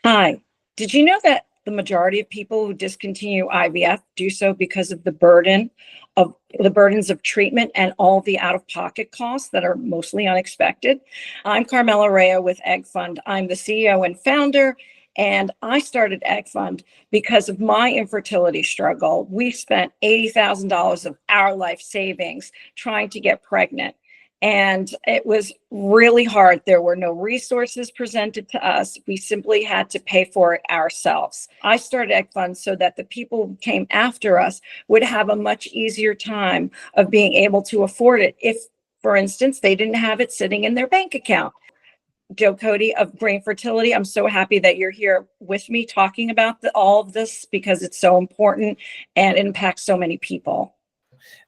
Hi. Did you know that the majority of people who discontinue IVF do so because of the burdens of treatment and all the out-of-pocket costs that are mostly unexpected? I'm Carmela Rea with EggFund. I'm the CEO and founder, and I started EggFund because of my infertility struggle. We spent $80,000 of our life savings trying to get pregnant. And it was really hard. There were no resources presented to us. We simply had to pay for it ourselves. I started EggFund so that the people who came after us would have a much easier time of being able to afford it if, for instance, they didn't have it sitting in their bank account. Joe Cody of Grain Fertility, I'm so happy that you're here with me talking about all of this because it's so important and impacts so many people.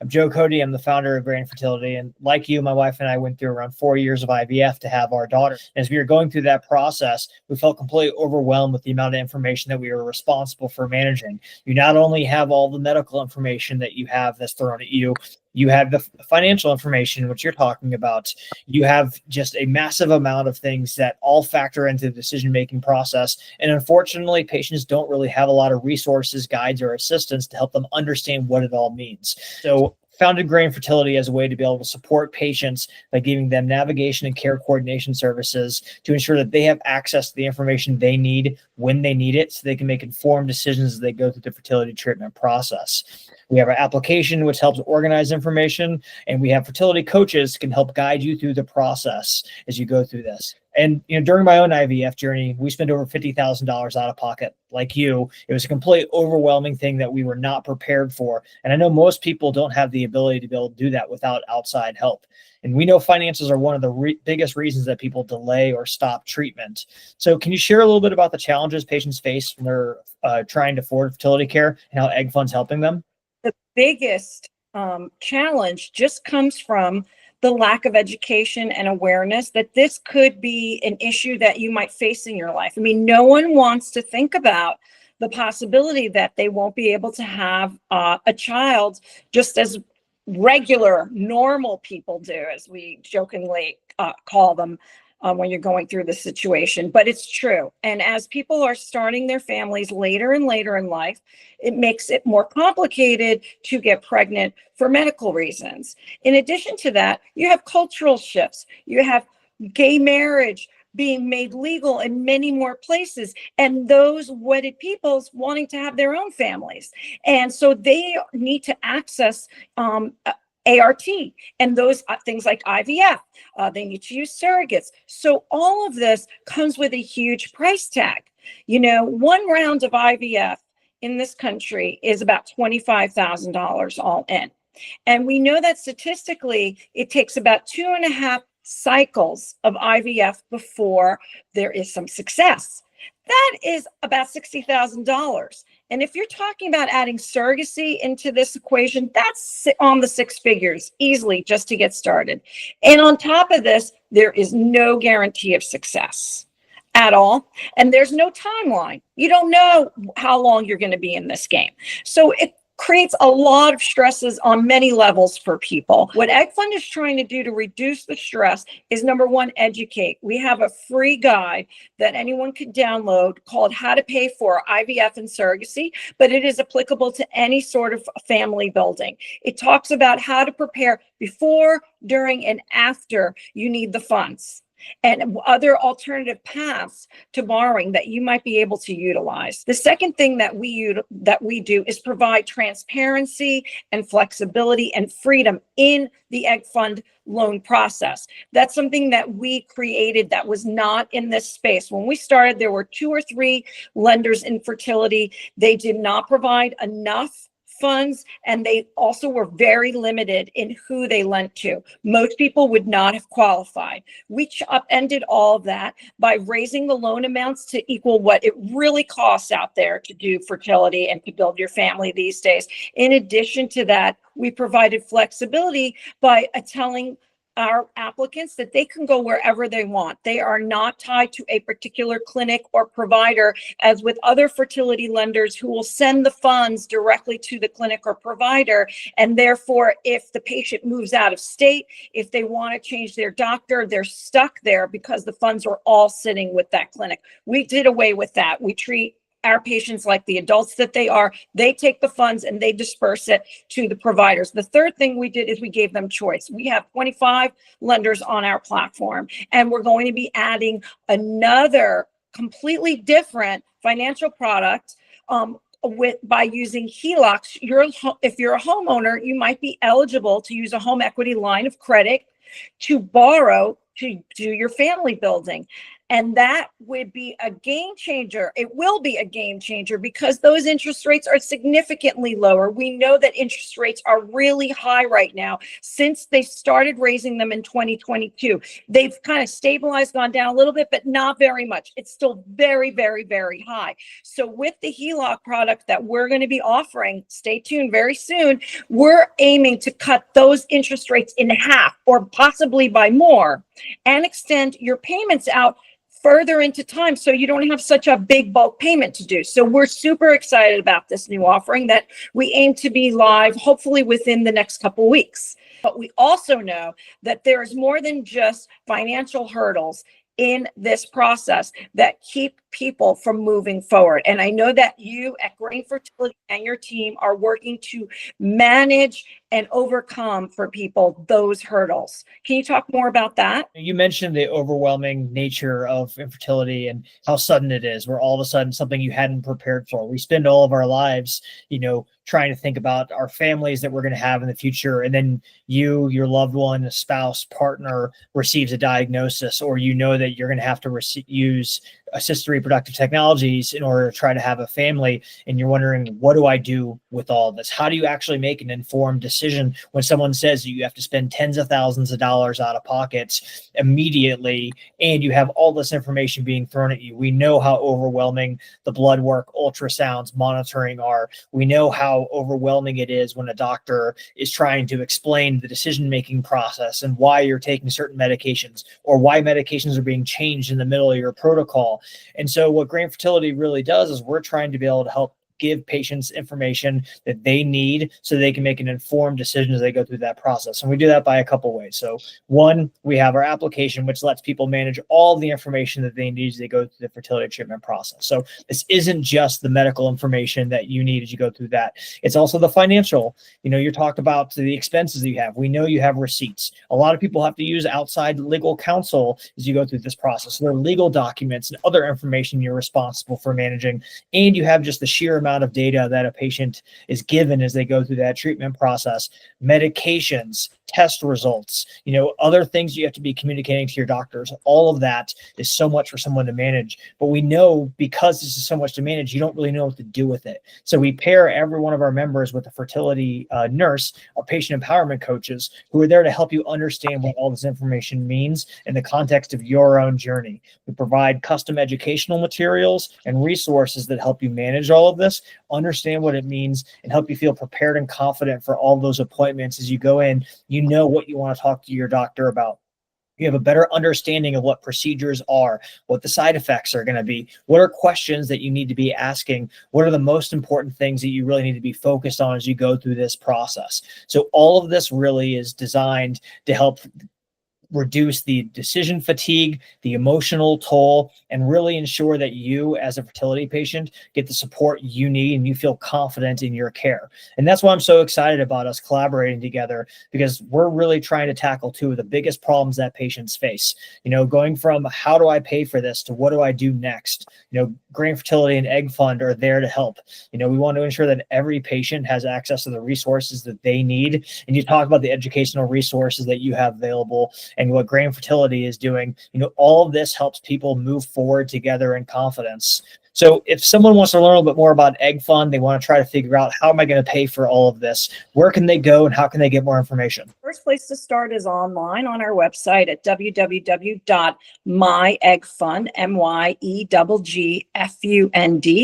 I'm Joe Cody. I'm the founder of Grain Fertility. And like you, my wife and I went through around 4 years of IVF to have our daughter. As we were going through that process, we felt completely overwhelmed with the amount of information that we were responsible for managing. You not only have all the medical information that you have that's thrown at you, you have the financial information, which you're talking about. You have just a massive amount of things that all factor into the decision-making process. And unfortunately, patients don't really have a lot of resources, guides, or assistance to help them understand what it all means. So founded Grain Fertility as a way to be able to support patients by giving them navigation and care coordination services to ensure that they have access to the information they need when they need it so they can make informed decisions as they go through the fertility treatment process. We have our application, which helps organize information, and we have fertility coaches who can help guide you through the process as you go through this. And during my own IVF journey, we spent over $50,000 out of pocket. Like you, it was a complete overwhelming thing that we were not prepared for. And I know most people don't have the ability to be able to do that without outside help. And we know finances are one of the biggest reasons that people delay or stop treatment. So can you share a little bit about the challenges patients face when they're trying to afford fertility care and how EggFund's helping them? The biggest challenge just comes from the lack of education and awareness that this could be an issue that you might face in your life. I mean, no one wants to think about the possibility that they won't be able to have a child just as regular, normal people do, as we jokingly call them. When you're going through the situation, but it's true. And as people are starting their families later and later in life, it makes it more complicated to get pregnant for medical reasons. In addition to that, you have cultural shifts. You have gay marriage being made legal in many more places, and those wedded peoples wanting to have their own families. And so they need to access ART and those things like IVF. They need to use surrogates. So all of this comes with a huge price tag. One round of IVF in this country is about $25,000 all in. And we know that statistically, it takes about 2.5 cycles of IVF before there is some success. That is about $60,000. And if you're talking about adding surrogacy into this equation, that's on the six figures easily just to get started. And on top of this, there is no guarantee of success at all. And there's no timeline. You don't know how long you're going to be in this game. So it creates a lot of stresses on many levels for people. What EggFund is trying to do to reduce the stress is, number one, educate. We have a free guide that anyone could download called How to Pay for IVF and Surrogacy, but it is applicable to any sort of family building. It talks about how to prepare before, during, and after you need the funds, and other alternative paths to borrowing that you might be able to utilize. The second thing that we do is provide transparency and flexibility and freedom in the EggFund loan process. That's something that we created that was not in this space. When we started, there were 2 or 3 lenders in fertility. They did not provide enough funds, and they also were very limited in who they lent to. Most people would not have qualified. We upended all of that by raising the loan amounts to equal what it really costs out there to do fertility and to build your family these days. In addition to that, we provided flexibility by telling our applicants that they can go wherever they want. They are not tied to a particular clinic or provider, as with other fertility lenders who will send the funds directly to the clinic or provider. And therefore, if the patient moves out of state, if they want to change their doctor, they're stuck there because the funds are all sitting with that clinic. We did away with that. We treat our patients like the adults that they are. They take the funds and they disperse it to the providers. The third thing we did is we gave them choice. We have 25 lenders on our platform, and we're going to be adding another completely different financial product by using HELOCs. If you're a homeowner, you might be eligible to use a home equity line of credit to borrow to do your family building. And that would be a game changer. It will be a game changer because those interest rates are significantly lower. We know that interest rates are really high right now since they started raising them in 2022. They've kind of stabilized, gone down a little bit, but not very much. It's still very, very, very high. So with the HELOC product that we're going to be offering, stay tuned very soon, we're aiming to cut those interest rates in half or possibly by more and extend your payments out further into time so you don't have such a big bulk payment to do. So we're super excited about this new offering that we aim to be live hopefully within the next couple of weeks. But we also know that there is more than just financial hurdles in this process that keep people from moving forward. And I know that you at Grain Fertility and your team are working to manage and overcome for people those hurdles. Can you talk more about that? You mentioned the overwhelming nature of infertility and how sudden it is, where all of a sudden something you hadn't prepared for. We spend all of our lives, trying to think about our families that we're going to have in the future. And then you, your loved one, a spouse, partner receives a diagnosis, or that you're going to have to use assisted reproductive technologies in order to try to have a family. And you're wondering, what do I do with all of this? How do you actually make an informed decision when someone says you have to spend tens of thousands of dollars out of pockets immediately, and you have all this information being thrown at you? We know how overwhelming the blood work, ultrasounds, monitoring are. We know how overwhelming it is when a doctor is trying to explain the decision-making process and why you're taking certain medications, or why medications are being changed in the middle of your protocol. And so what Grain Fertility really does is we're trying to be able to help give patients information that they need so they can make an informed decision as they go through that process. And we do that by a couple ways. So one, we have our application, which lets people manage all the information that they need as they go through the fertility treatment process. So this isn't just the medical information that you need as you go through that. It's also the financial. You talked about the expenses that you have. We know you have receipts. A lot of people have to use outside legal counsel as you go through this process. So there are legal documents and other information you're responsible for managing. And you have just the sheer amount of data that a patient is given as they go through that treatment process, medications, test results, other things you have to be communicating to your doctors. All of that is so much for someone to manage. But we know because this is so much to manage, you don't really know what to do with it. So we pair every one of our members with a fertility nurse or patient empowerment coaches who are there to help you understand what all this information means in the context of your own journey. We provide custom educational materials and resources that help you manage all of this, understand what it means, and help you feel prepared and confident for all those appointments as you go in. You know what you want to talk to your doctor about. You have a better understanding of what procedures are, what the side effects are going to be, what are questions that you need to be asking, what are the most important things that you really need to be focused on as you go through this process. So all of this really is designed to help reduce the decision fatigue, the emotional toll, and really ensure that you as a fertility patient get the support you need and you feel confident in your care. And that's why I'm so excited about us collaborating together, because we're really trying to tackle two of the biggest problems that patients face. Going from how do I pay for this to what do I do next? Grain Fertility and EggFund are there to help. We want to ensure that every patient has access to the resources that they need. And you talk about the educational resources that you have available and what Grain Fertility is doing. All of this helps people move forward together in confidence. So if someone wants to learn a little bit more about EggFund, they want to try to figure out, how am I going to pay for all of this? Where can they go and how can they get more information? First place to start is online on our website at www.myeggfund, MYEGGFUND,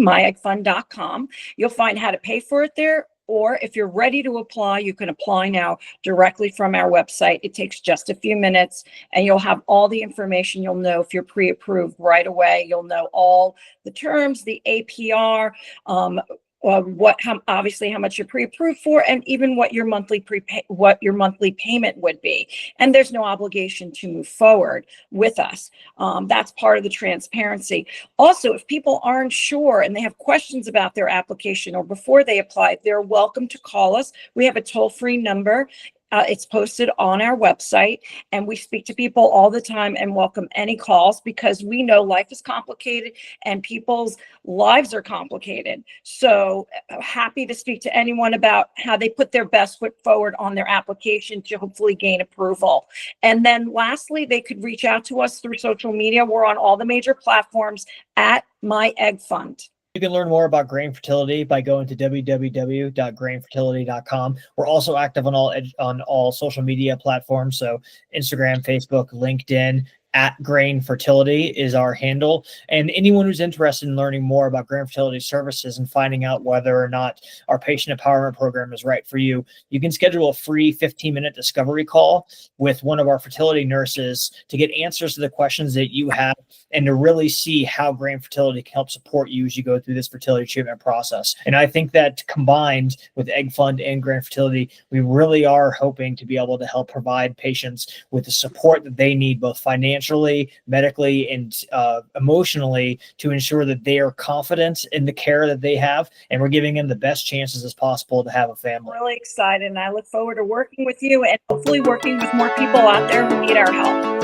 myeggfund.com. You'll find how to pay for it there. Or if you're ready to apply, you can apply now directly from our website. It takes just a few minutes and you'll have all the information. You'll know if you're pre-approved right away. You'll know all the terms, the APR, obviously how much you're pre-approved for, and even what your monthly payment would be. And there's no obligation to move forward with us. That's part of the transparency. Also, if people aren't sure and they have questions about their application or before they apply, they're welcome to call us. We have a toll-free number. It's posted on our website, and we speak to people all the time and welcome any calls because we know life is complicated and people's lives are complicated. So happy to speak to anyone about how they put their best foot forward on their application to hopefully gain approval. And then lastly, they could reach out to us through social media. We're on all the major platforms at My Egg Fund. You can learn more about Grain Fertility by going to www.grainfertility.com. We're also active on all social media platforms, so Instagram, Facebook, LinkedIn. At Grain Fertility is our handle. And anyone who's interested in learning more about Grain Fertility services and finding out whether or not our patient empowerment program is right for you, you can schedule a free 15-minute discovery call with one of our fertility nurses to get answers to the questions that you have and to really see how Grain Fertility can help support you as you go through this fertility treatment process. And I think that combined with EggFund and Grain Fertility, we really are hoping to be able to help provide patients with the support that they need, both financially, medically, and emotionally, to ensure that they are confident in the care that they have, and we're giving them the best chances as possible to have a family. I'm really excited, and I look forward to working with you and hopefully working with more people out there who need our help.